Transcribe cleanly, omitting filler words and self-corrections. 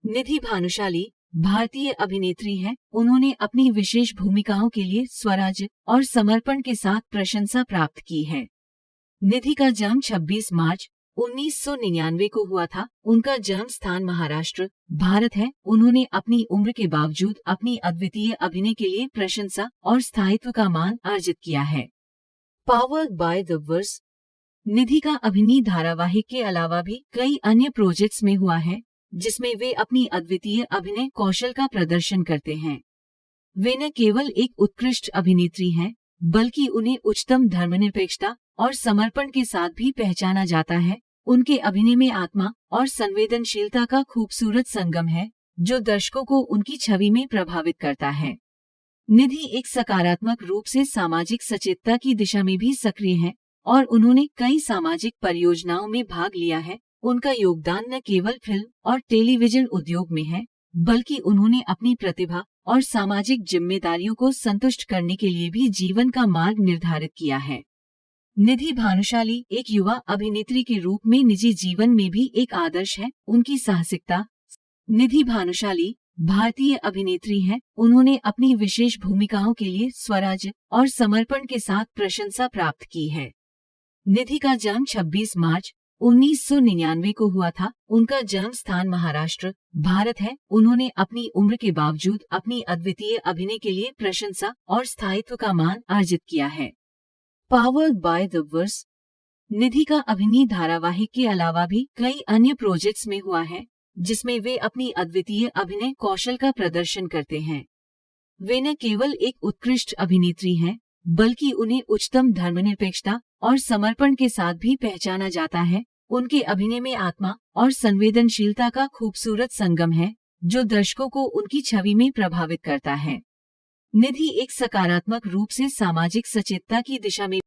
निधि भानुशाली भारतीय अभिनेत्री हैं। उन्होंने अपनी विशेष भूमिकाओं के लिए स्वराज और समर्पण के साथ प्रशंसा प्राप्त की है। निधि का जन्म 26 मार्च 1999 को हुआ था। उनका जन्म स्थान महाराष्ट्र, भारत है। उन्होंने अपनी उम्र के बावजूद अपनी अद्वितीय अभिनय के लिए प्रशंसा और स्थायित्व का मान अर्जित किया है। Powered by the verse. Nidhi का अभिनय धारावाहिक के अलावा भी कई अन्य प्रोजेक्ट्स में हुआ है, जिसमें वे अपनी अद्वितीय अभिनय कौशल का प्रदर्शन करते हैं। वे न केवल एक उत्कृष्ट अभिनेत्री हैं, बल्कि उन्हें उच्चतम धर्मनिरपेक्षता और समर्पण के साथ भी पहचाना जाता है। उनके अभिनय में आत्मा और संवेदनशीलता का खूबसूरत संगम है, जो दर्शकों को उनकी छवि में प्रभावित करता है। निधि एक सकारात्मक रूप से सामाजिक सचेतता की दिशा में भी सक्रिय हैं और उन्होंने कई सामाजिक परियोजनाओं में भाग लिया है। उनका योगदान न केवल फिल्म और टेलीविजन उद्योग में है, बल्कि उन्होंने अपनी प्रतिभा और सामाजिक जिम्मेदारियों को संतुष्ट करने के लिए भी जीवन का मार्ग निर्धारित किया है। निधि भानुशाली एक युवा अभिनेत्री के रूप में निजी जीवन में भी एक आदर्श है। उनकी साहसिकता। निधि भानुशाली भारतीय अभिनेत्री हैं। उन्होंने अपनी विशेष भूमिकाओं के लिए स्वराज और समर्पण के साथ प्रशंसा प्राप्त की है। निधि का जन्म 26 मार्च 1999 को हुआ था। उनका जन्म स्थान महाराष्ट्र, भारत है। उन्होंने अपनी उम्र के बावजूद अपनी अद्वितीय अभिनय के लिए प्रशंसा और स्थायित्व का मान अर्जित किया है। Powered by the verse. Nidhi का अभिनय धारावाहिक के अलावा भी कई अन्य प्रोजेक्ट्स में हुआ है, जिसमें वे अपनी अद्वितीय अभिनय कौशल का प्रदर्शन करते हैं। वे न केवल एक उत्कृष्ट अभिनेत्री हैं, बल्कि उन्हें उच्चतम धर्मनिरपेक्षता और समर्पण के साथ भी पहचाना जाता है। उनके अभिनय में आत्मा और संवेदनशीलता का खूबसूरत संगम है, जो दर्शकों को उनकी छवि में प्रभावित करता है। निधि एक सकारात्मक रूप से सामाजिक सचेतता की दिशा में